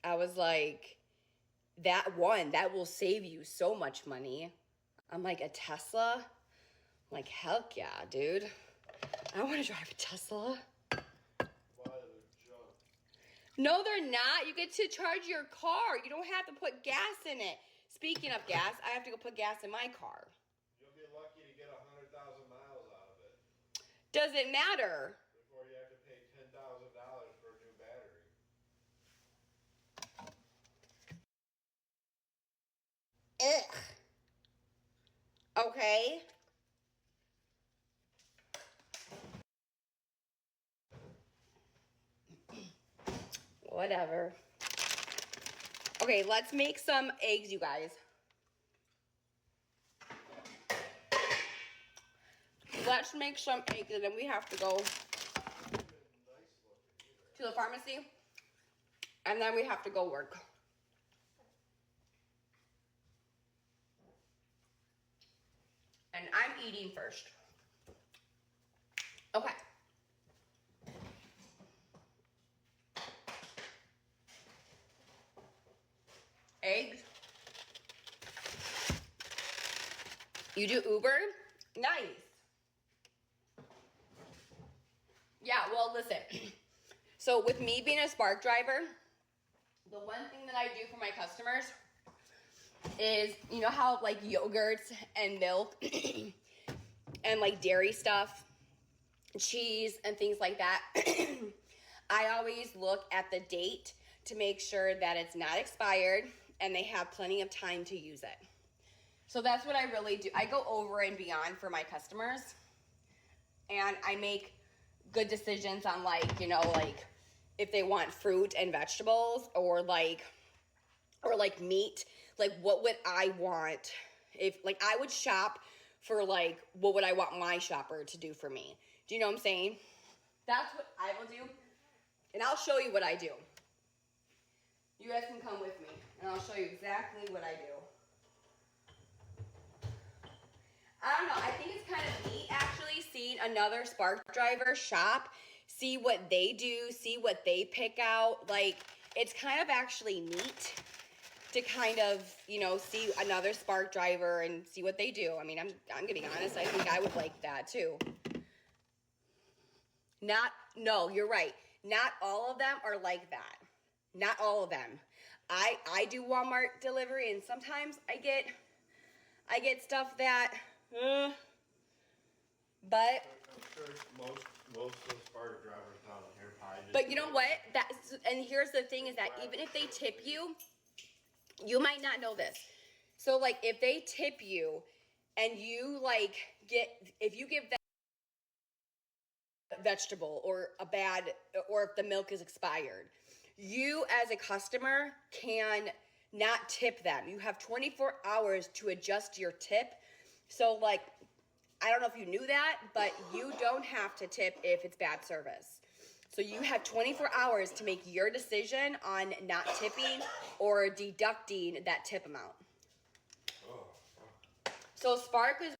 I was like, that will save you so much money. I'm like, a Tesla? I'm like, heck yeah, dude. I want to drive a Tesla. No, they're not. You get to charge your car. You don't have to put gas in it. Speaking of gas, I have to go put gas in my car. You'll be lucky to get 100,000 miles out of it. Does it matter? Before you have to pay $10,000 for a new battery. Ugh. Okay. Whatever. Okay, let's make some eggs, you guys. Let's make some eggs, and then we have to go to the pharmacy, and then we have to go work. And I'm eating first. Okay. Eggs. You do Uber? Nice. Yeah, well, listen. So with me being a Spark driver, the one thing that I do for my customers is, you know how like yogurts and milk and like dairy stuff, cheese and things like that, I always look at the date to make sure that it's not expired and they have plenty of time to use it. So that's what I really do. I go over and beyond for my customers, and I make good decisions on like, you know, like if they want fruit and vegetables or like meat, like what would I want? If like I would shop for like, what would I want my shopper to do for me? Do you know what I'm saying? That's what I will do. And I'll show you what I do. You guys can come with me and I'll show you exactly what I do. I don't know. I think it's kind of neat actually seeing another Spark driver shop, see what they do, see what they pick out. Like, it's kind of actually neat to kind of, you know, see another Spark driver and see what they do. I mean, I'm gonna be honest. I think I would like that too. No, you're right. Not all of them are like that. Not all of them. I do Walmart delivery, and sometimes I get stuff that, but I'm sure most of the Spark drivers down here probably. But you know what? And here's the thing is that even if they tip you, you might not know this. So like if they tip you and you like if you give that vegetable or if the milk is expired, you as a customer can not tip them. You have 24 hours to adjust your tip. So like, I don't know if you knew that, but you don't have to tip if it's bad service. So you have 24 hours to make your decision on not tipping or deducting that tip amount. Oh. So Spark is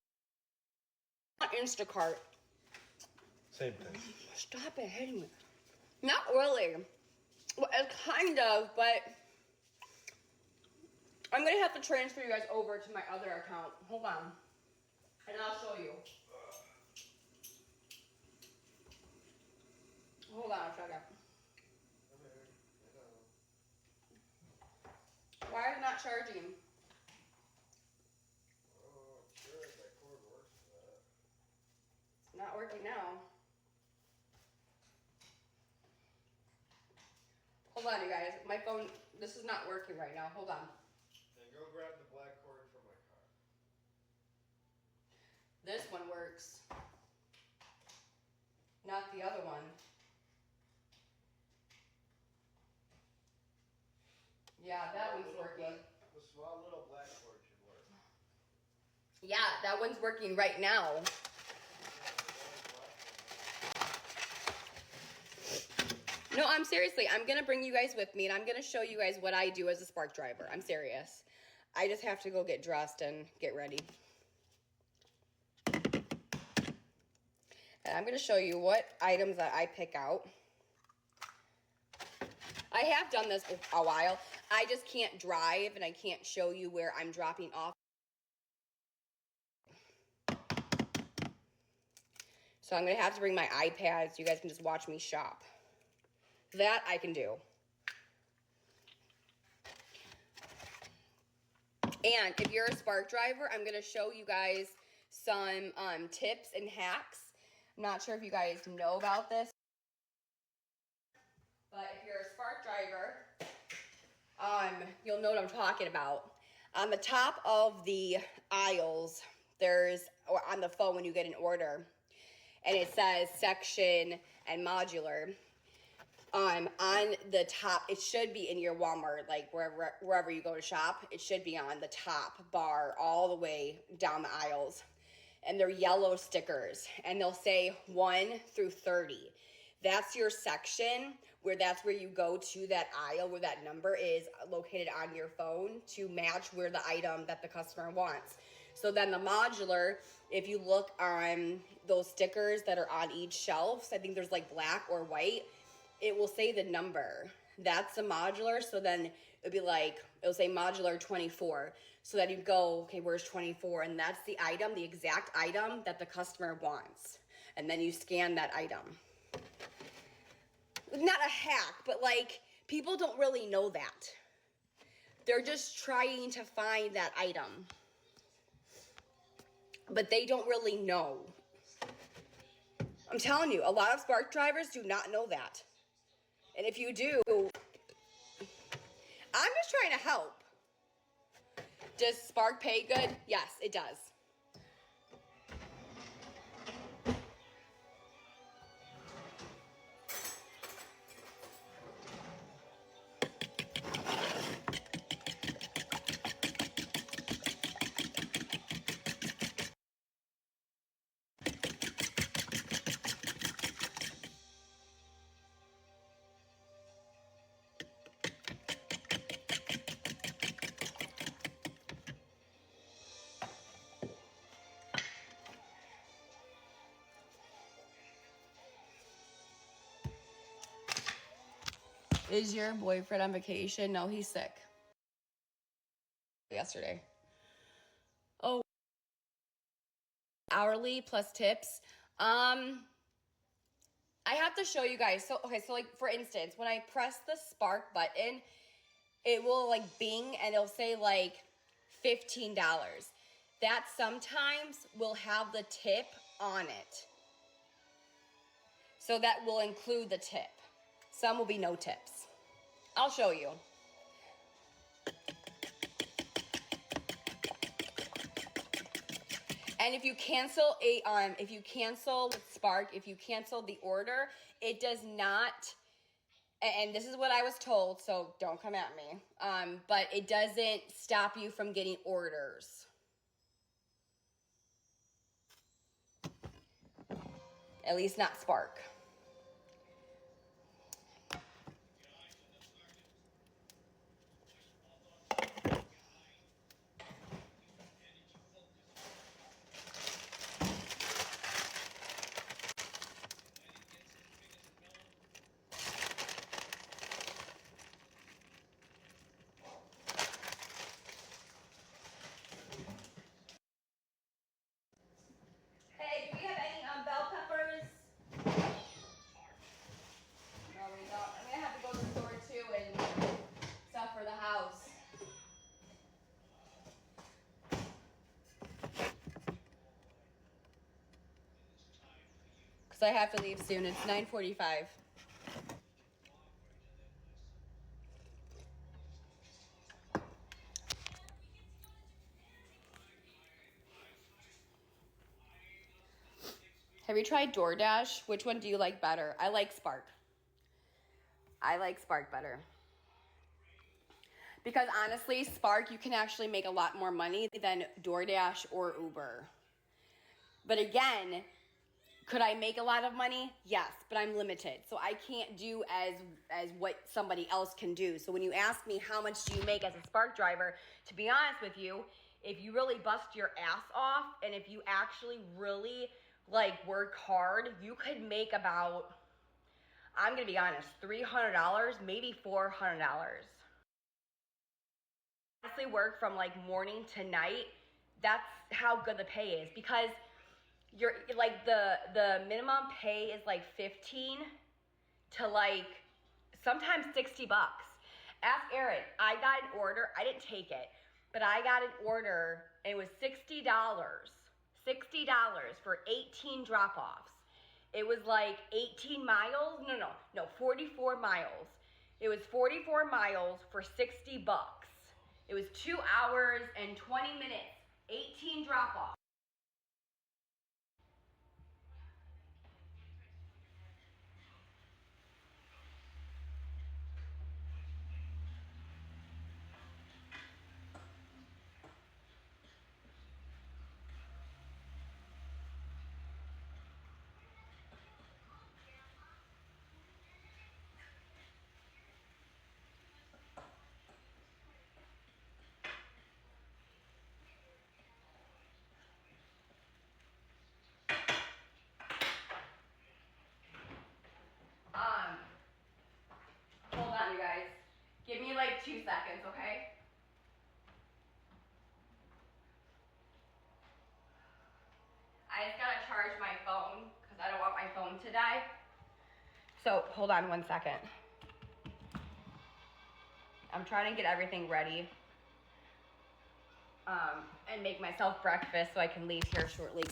Instacart. Same thing. Stop it hitting me. Not really. Well, it's kind of, but I'm going to have to transfer you guys over to my other account. Hold on. And I'll show you. Hold on a second. Why is it not charging? Oh, I'm sure that cord works for that. It's not working now. Hold on, you guys. My phone, this is not working right now. Hold on. Then go grab the black cord from my car. This one works. Not the other one. Yeah, that one's working. The small little black cord should work. Yeah, that one's working right now. No, I'm seriously, I'm going to bring you guys with me, and I'm going to show you guys what I do as a Spark driver. I'm serious. I just have to go get dressed and get ready. And I'm going to show you what items that I pick out. I have done this a while. I just can't drive and I can't show you where I'm dropping off. So I'm going to have to bring my iPad so you guys can just watch me shop. That I can do. And if you're a Spark driver, I'm going to show you guys some tips and hacks. I'm not sure if you guys know about this. But if you're a Spark driver, you'll know what I'm talking about. On the top of the aisles, or on the phone when you get an order, and it says section and modular. On the top, it should be in your Walmart, like wherever you go to shop, it should be on the top bar all the way down the aisles. And they're yellow stickers, and they'll say 1 through 30. That's your section, that's where you go to that aisle where that number is located on your phone to match where the item that the customer wants. So then the modular, if you look on those stickers that are on each shelf, so I think there's like black or white, it will say the number. That's the modular. So then it'll be like, it'll say modular 24. So then you go, okay, where's 24? And that's the item, the exact item that the customer wants. And then you scan that item. Not a hack, but like, people don't really know that. They're just trying to find that item. But they don't really know. I'm telling you, a lot of Spark drivers do not know that. And if you do, I'm just trying to help. Does Spark pay good? Yes, it does. Is your boyfriend on vacation? No, he's sick. Yesterday. Oh, hourly plus tips. I have to show you guys. So, okay, so like for instance, when I press the Spark button, it will like bing and it'll say like $15. That sometimes will have the tip on it. So that will include the tip. Some will be no tips. I'll show you. And if you cancel with Spark, if you cancel the order, it does not, and this is what I was told, so don't come at me, but it doesn't stop you from getting orders. At least not Spark. Hey, do we have any bell peppers? No, we don't. I'm gonna have to go to the store too and stuff for the house. Because I have to leave soon. It's 9:45. Have you tried DoorDash? Which one do you like better? I like Spark. I like Spark better. Because honestly, Spark, you can actually make a lot more money than DoorDash or Uber. But again, could I make a lot of money? Yes, but I'm limited. So I can't do as what somebody else can do. So when you ask me how much do you make as a Spark driver, to be honest with you, if you really bust your ass off and if you actually really like work hard, you could make about, I'm gonna be honest, $300, maybe $400. Honestly, work from like morning to night. That's how good the pay is, because you're like the minimum pay is like 15 to like sometimes $60. Ask Aaron. I got an order. I didn't take it, but I got an order and it was $60. $60 for 18 drop-offs. It was like 18 miles. No, 44 miles. It was 44 miles for $60. It was 2 hours and 20 minutes. 18 drop-offs. Hold on, you guys. Give me like 2 seconds, okay? I just gotta charge my phone because I don't want my phone to die. So hold on 1 second. I'm trying to get everything ready and make myself breakfast so I can leave here shortly.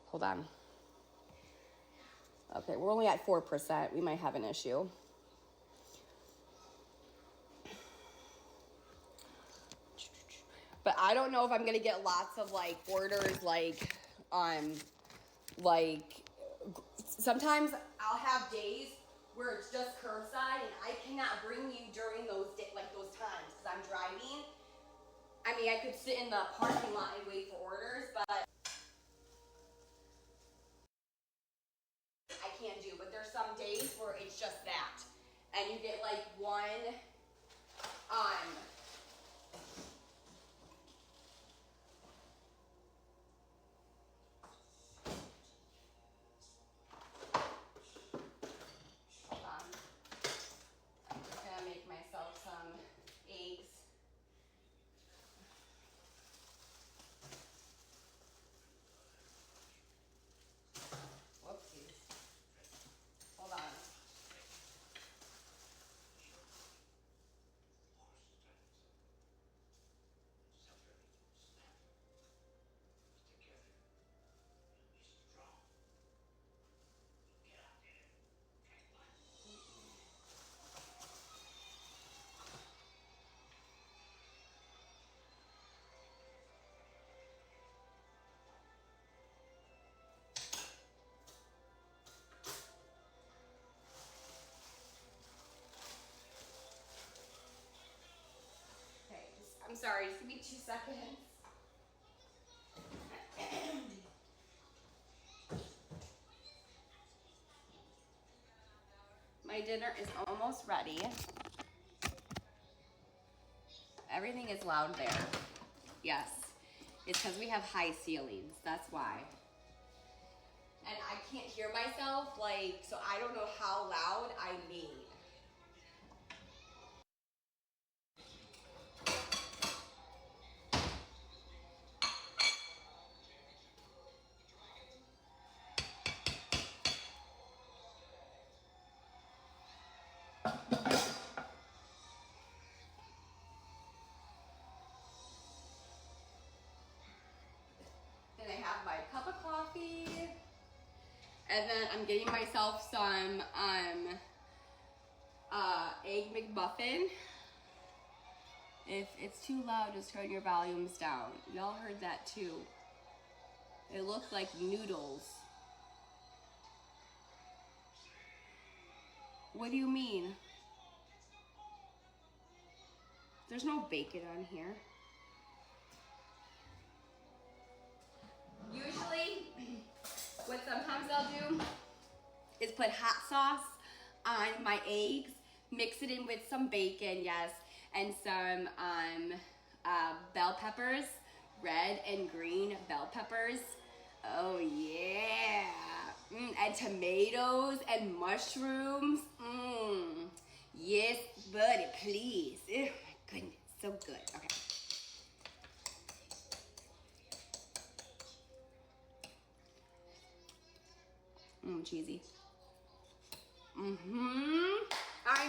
Hold on. Okay, we're only at 4%. We might have an issue. But I don't know if I'm gonna get lots of like orders like sometimes I'll have days where it's just curbside and I cannot bring you during those times because I'm driving. I mean, I could sit in the parking lot and wait for orders, but I can't do. But there's some days where it's just that, and you get like one hold on. I'm just gonna make myself some eggs. Whoopsies. Hold on. Okay, I'm sorry, just give me 2 seconds. My dinner is almost ready. Everything is loud there. Yes, it's because we have high ceilings, that's why. And I can't hear myself, like, so I don't know how loud I need. Then I have my cup of coffee. And then I'm getting myself some egg McMuffin. If it's too loud, just turn your volumes down. Y'all heard that too. It looked like noodles. What do you mean? There's no bacon on here. Usually, what sometimes I'll do is put hot sauce on my eggs, mix it in with some bacon, yes, and some bell peppers, red and green bell peppers. Oh yeah. And tomatoes and mushrooms. Yes, buddy, please. Oh my goodness, so good. Okay. Cheesy. I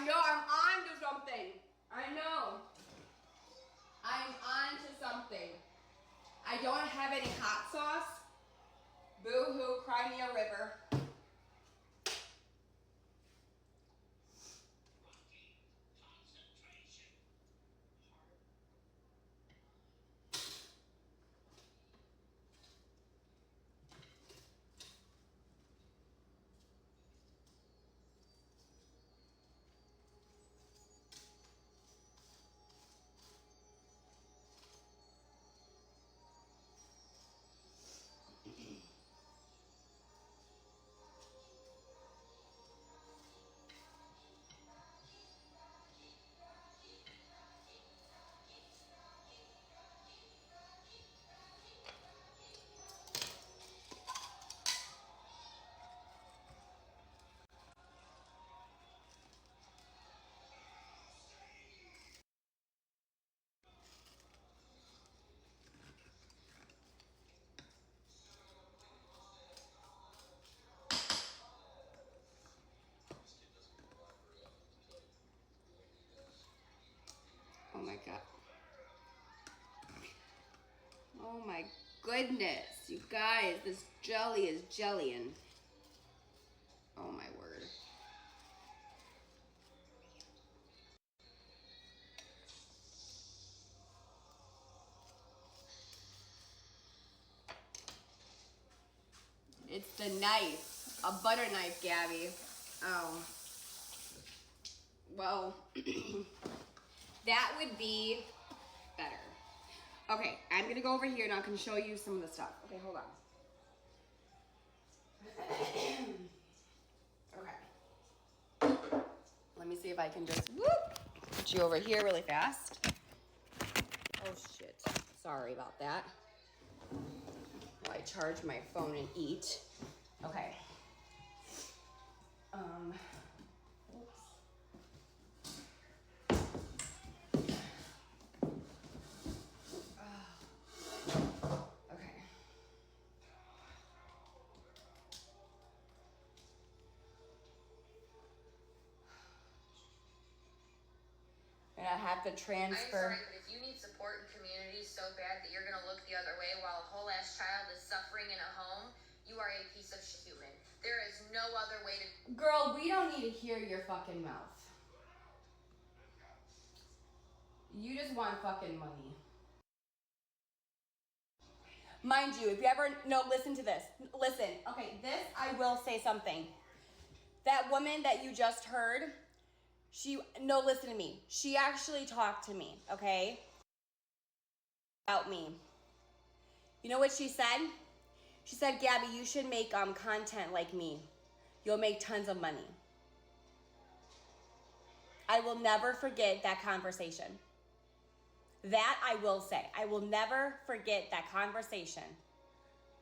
know I'm on to something. I know. I'm on to something. I don't have any hot sauce. Boo-hoo, cry me a river. Oh my God. Oh my goodness, you guys, this jelly is jellying. Oh my word. It's the knife, a butter knife, Gabby. Oh. Well, that would be better. Okay, I'm gonna go over here and I can show you some of the stuff. Okay, hold on. Okay. Let me see if I can just put you over here really fast. Oh shit. Sorry about that. While I charge my phone and eat. Okay. Oops. Okay. And I have to transfer. I'm sorry, but if you need support in community so bad that you're gonna look the other way while a whole ass child is suffering in a home, you are a piece of human. There is no other way to. Girl, we don't need to hear your fucking mouth. You just want fucking money. Mind you, if you ever, no, listen to this. Listen, okay, this, I will say something. That woman that you just heard, listen to me. She actually talked to me, okay? About me. You know what she said? She said, Gabby, you should make content like me. You'll make tons of money. I will never forget that conversation. That I will say. I will never forget that conversation.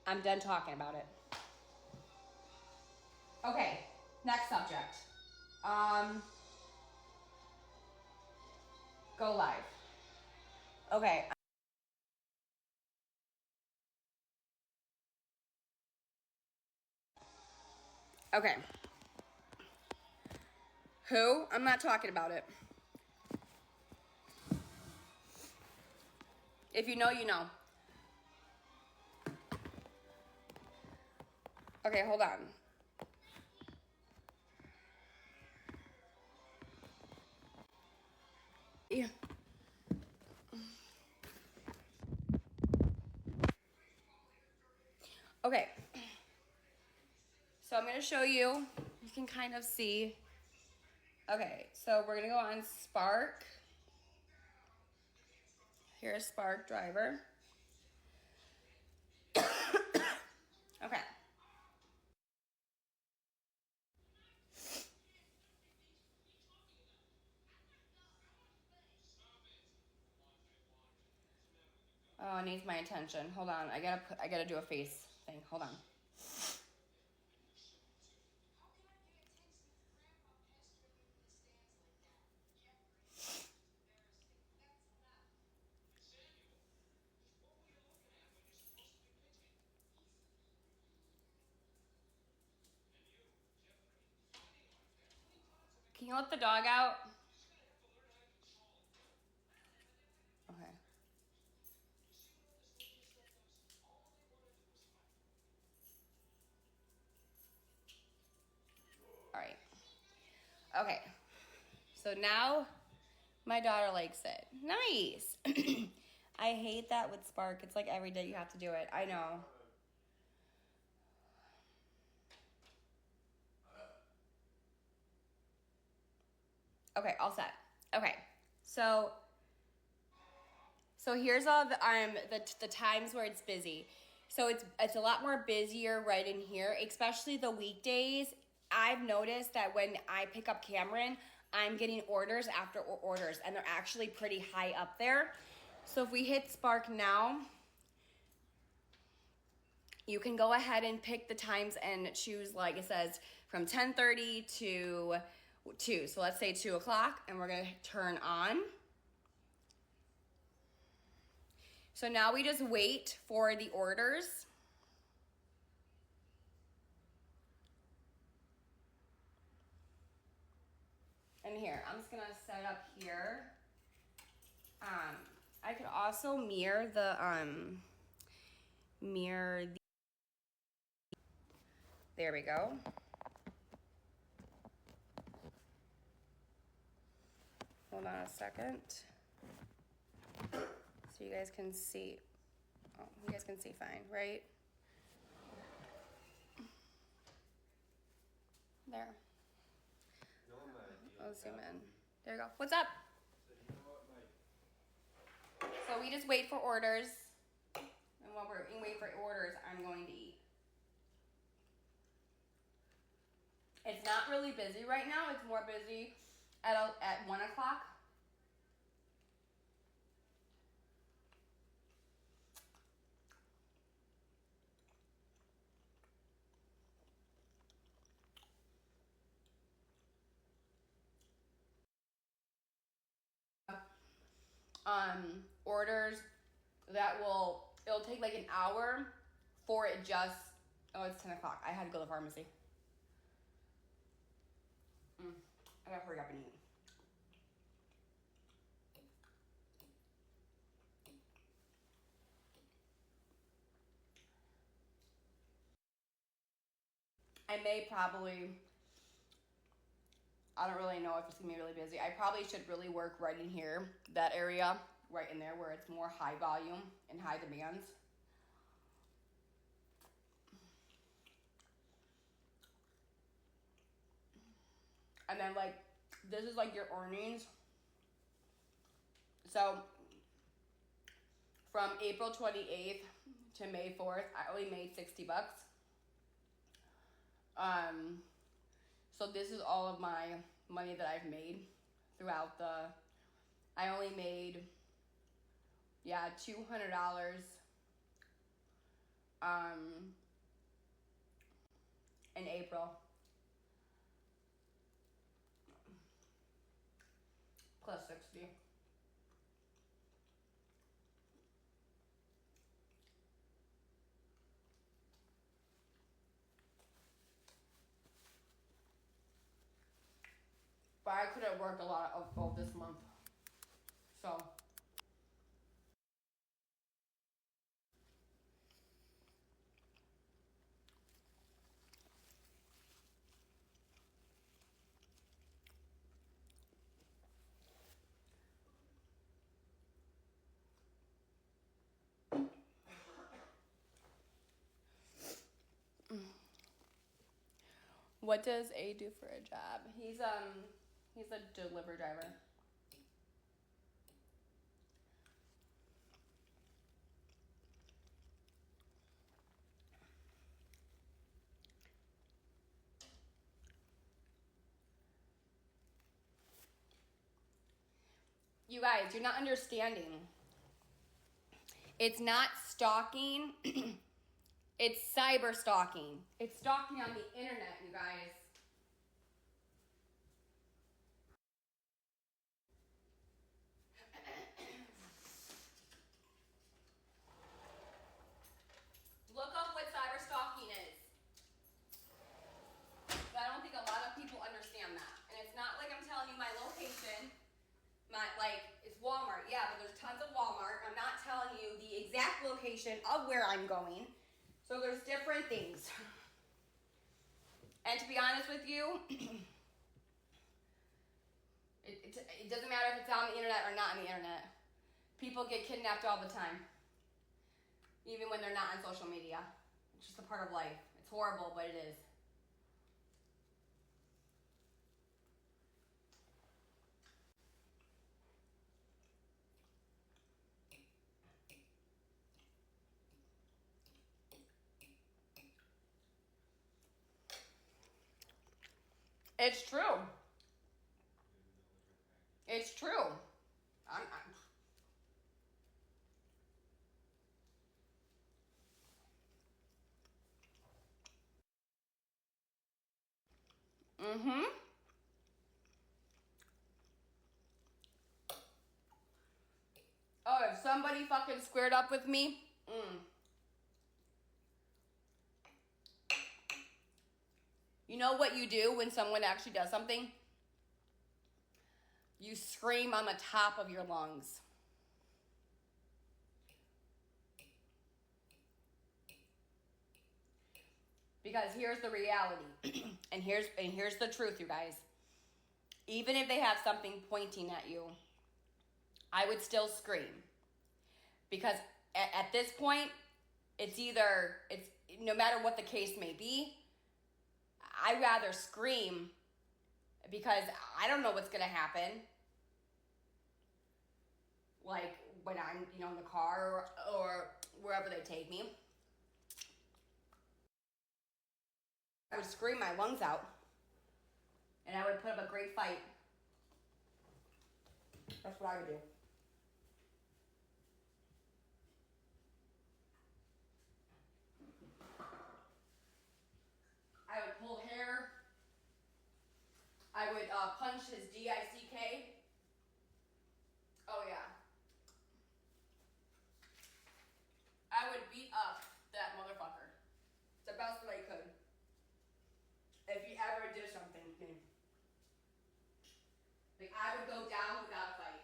I'm done talking about it. Okay, next subject. Go live. Okay. Okay. Who? I'm not talking about it. If you know, you know. Okay, hold on. Yeah. Okay. So I'm going to show you. You can kind of see. Okay, so we're going to go on Spark. Here's Spark Driver. Okay. Oh, it needs my attention. Hold on. I gotta do a face thing. Hold on. Can you let the dog out? Okay. All right. Okay. So now my daughter likes it. Nice. I hate that with Spark. It's like every day you have to do it. I know. Okay, all set. Okay. So here's all the times where it's busy. So it's a lot more busier right in here, especially the weekdays. I've noticed that when I pick up Cameron, I'm getting orders after orders, and they're actually pretty high up there. So if we hit Spark now, you can go ahead and pick the times and choose, like it says, from 10:30 to 2. So let's say 2 o'clock, and we're gonna turn on. So now we just wait for the orders. And here, I'm just gonna set up here. I could also mirror the, there we go. Hold on a second. So you guys can see, oh, you guys can see fine, right? There. I'll zoom in. There you go. What's up? So we just wait for orders. And while we're waiting for orders, I'm going to eat. It's not really busy right now. It's more busy at 1 o'clock. Orders it'll take like an hour for it just, oh, it's 10 o'clock. I had to go to the pharmacy. I gotta hurry up and eat. I don't really know if it's gonna be really busy. I probably should really work right in here, that area, right in there where it's more high volume and high demands. And then like, this is like your earnings. So from April 28th to May 4th, I only made $60. So this is all of my money that I've made throughout I only made, yeah, $200 in April. Plus 60. But I couldn't work a lot of this month. So. What does A do for a job? He's a delivery driver. You guys, you're not understanding. It's not stalking. It's cyber stalking. It's stalking on the internet, you guys. Look up what cyber stalking is. I don't think a lot of people understand that. And it's not like I'm telling you my location. It's Walmart. Yeah, but there's tons of Walmart. I'm not telling you the exact location of where I'm going. So there's different things. And to be honest with you, it doesn't matter if it's on the internet or not on the internet. People get kidnapped all the time. Even when they're not on social media. It's just a part of life. It's horrible, but it is. It's true. It's true. Mm-hmm. Oh, if somebody fucking squared up with me, You know what you do when someone actually does something? You scream on the top of your lungs. Because here's the reality. and here's the truth, you guys. Even if they have something pointing at you, I would still scream. Because at this point, it's no matter what the case may be, I'd rather scream because I don't know what's going to happen. Like when I'm, in the car or wherever they take me. I would scream my lungs out. And I would put up a great fight. That's what I would do. I would pull hair. I would punch his DICK. Oh yeah. I would beat up that motherfucker. The best that I could. If he ever did something to me. Like I would go down without a fight.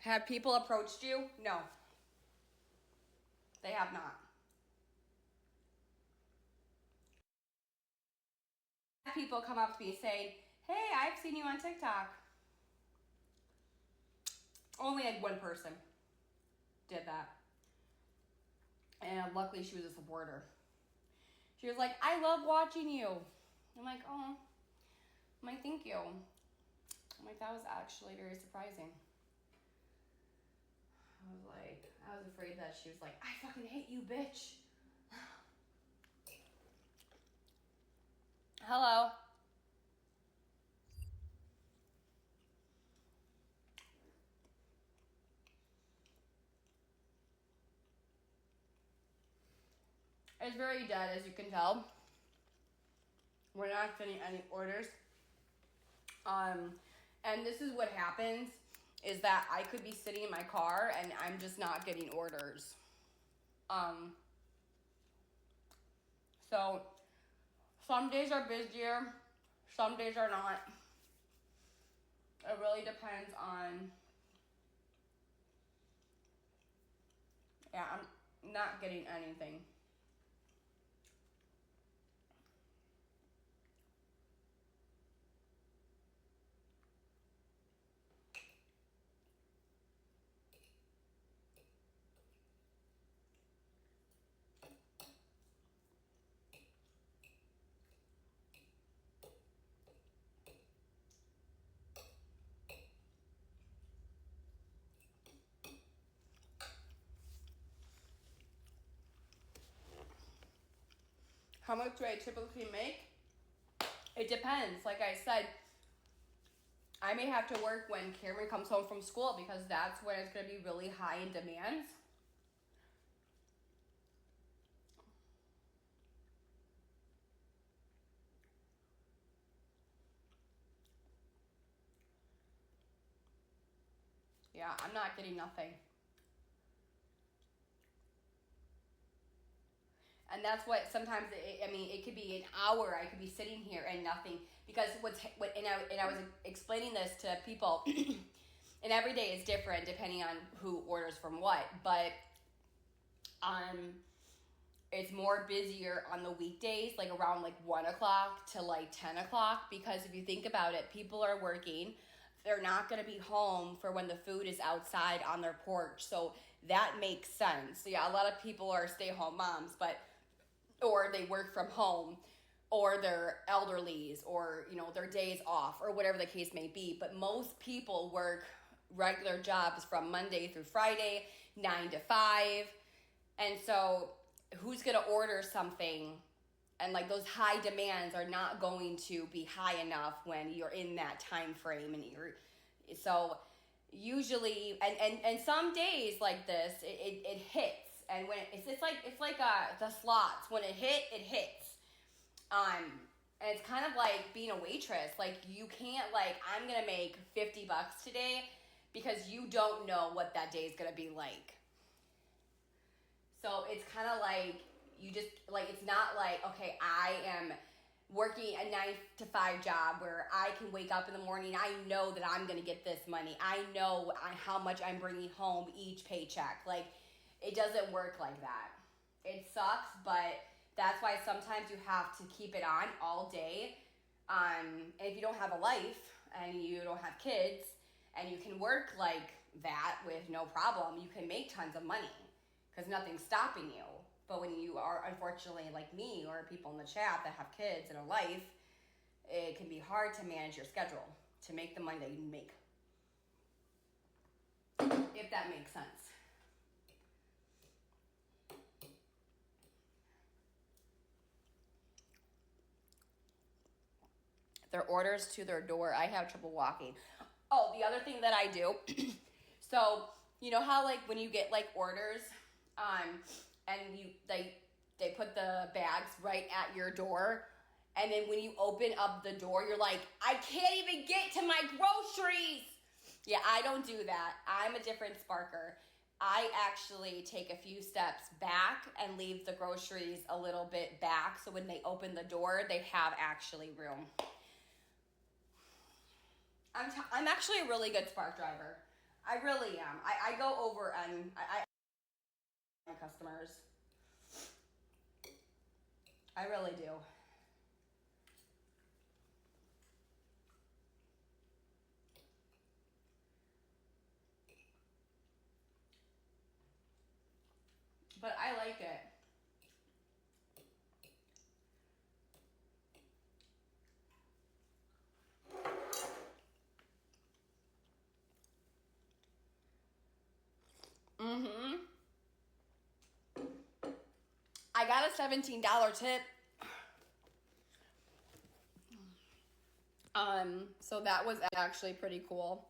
Have people approached you? No. They have not. People come up to me saying, hey, I've seen you on TikTok. Only like one person did that. And luckily she was a supporter. She was like, I love watching you. I'm like, oh. I'm like, thank you. I'm like, that was actually very surprising. I was afraid that she was like, I fucking hate you, bitch. Hello. It's very dead, as you can tell. We're not getting any orders. And this is what happens, is that I could be sitting in my car and I'm just not getting orders. So some days are busier, some days are not. It really depends on, I'm not getting anything. How much do I typically make? It depends. Like I said, I may have to work when Cameron comes home from school because that's when it's going to be really high in demand. Yeah, I'm not getting nothing. And that's what sometimes it could be an hour. I could be sitting here and nothing because I was explaining this to people, and every day is different depending on who orders from what. But it's more busier on the weekdays, like around like 1 o'clock to like 10 o'clock. Because if you think about it, people are working. They're not going to be home for when the food is outside on their porch. So that makes sense. So yeah, a lot of people are stay-home moms, or they work from home, or they're elderlies, or their days off, or whatever the case may be. But most people work regular jobs from Monday through Friday, 9 to 5. And so who's going to order something, and like those high demands are not going to be high enough when you're in that time frame. And so usually, and some days like this, it hits. And when it's like the slots, when it hits. And it's kind of like being a waitress. Like, you can't, like, I'm gonna make $50 today, because you don't know what that day is gonna be like. So it's kind of like, you just, like, it's not like, okay, I am working a 9 to 5 job where I can wake up in the morning. I know that I'm going to get this money. I know how much I'm bringing home each paycheck. Like, it doesn't work like that. It sucks, but that's why sometimes you have to keep it on all day. And if you don't have a life and you don't have kids and you can work like that with no problem, you can make tons of money because nothing's stopping you. But when you are, unfortunately, like me or people in the chat that have kids and a life, it can be hard to manage your schedule to make the money that you make. If that makes sense. Their orders to their door. I have trouble walking. Oh, the other thing that I do, so you know how like when you get like orders, and they put the bags right at your door, and then when you open up the door, you're like, I can't even get to my groceries. Yeah, I don't do that. I'm a different Sparker. I actually take a few steps back and leave the groceries a little bit back, so when they open the door, they have actually room. I'm actually a really good Spark driver. I really am. I go over and my customers. I really do. But I like it. Mm-hmm. I got a $17 tip. So that was actually pretty cool.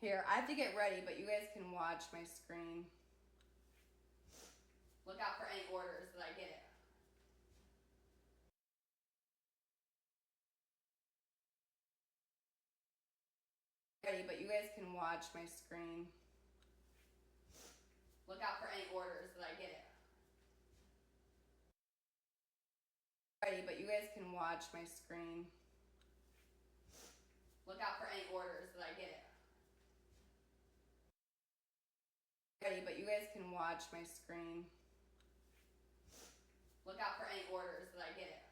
Here, I have to get ready, but you guys can watch my screen. Look out for any orders that I get. Ready, but you guys can watch my screen. Look out for any orders that I get. Ready, but you guys can watch my screen. Look out for any orders that I get. Ready, but you guys can watch my screen. Look out for any orders that I get.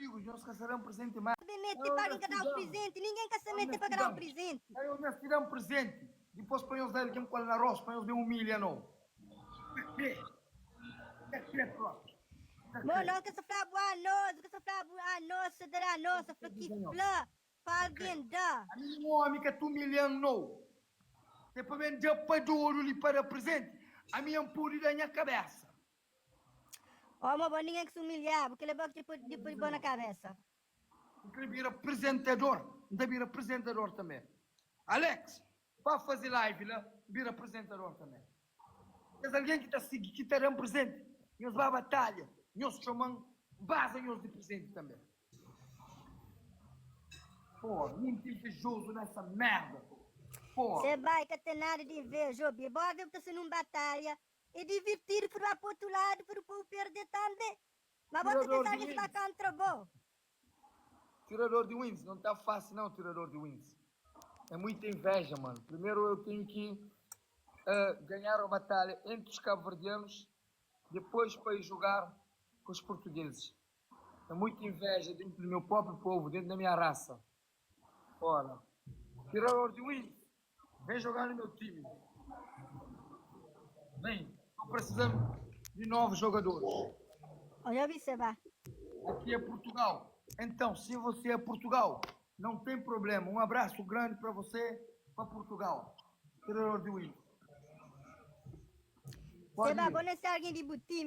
amigos, nós caçaremos presente mais. Benete Não, para nós dar o tivemos. presente. Ninguém quer saber Nós para dar o tivemos. presente. Aí nós tiramos presente. Depois para eles darem qual na arroz, para eles ver humilha, não. Mo não que se fala boa noite, que se fala boa noite, se dará nossa, que flá, para alguém dá. A minha homem que tu milhão, não. Depois vem de paduro ali para presente. A minha puri da minha cabeça. Ó, mo bom ninguém que se humilhar, porque ele vai depois bom na cabeça. Porque ele vira apresentador. Ainda vira apresentador também. Alex, para fazer live lá, vira apresentador também. Mas alguém que está seguindo, que terá um presente. Nós vai à batalha. Nós chamam base nós de presente também. Pô, muito invejoso nessa merda. Pô, Você vai que tem nada de inveja, Bi. Bora ver você numa batalha. E divertir para o outro lado, para o perder também. Mas você Tirador pensar de que está wins. contra bom. tirador de wins. Não está fácil não, tirador de wins. É muita inveja, mano. Primeiro eu tenho que ganhar a batalha entre os cabo-verdianos, depois para ir jogar com os portugueses. É muita inveja dentro do meu próprio povo, dentro da minha raça. Ora, tirador de wins, vem jogar no meu time. Vem, estou precisando de novos jogadores. Olha, observa. Aqui é Portugal. Então, se você é Portugal, não tem problema. Um abraço grande para você, para Portugal. Tirador de wins. Você Pode vai ir. bom nesse alguém de butim,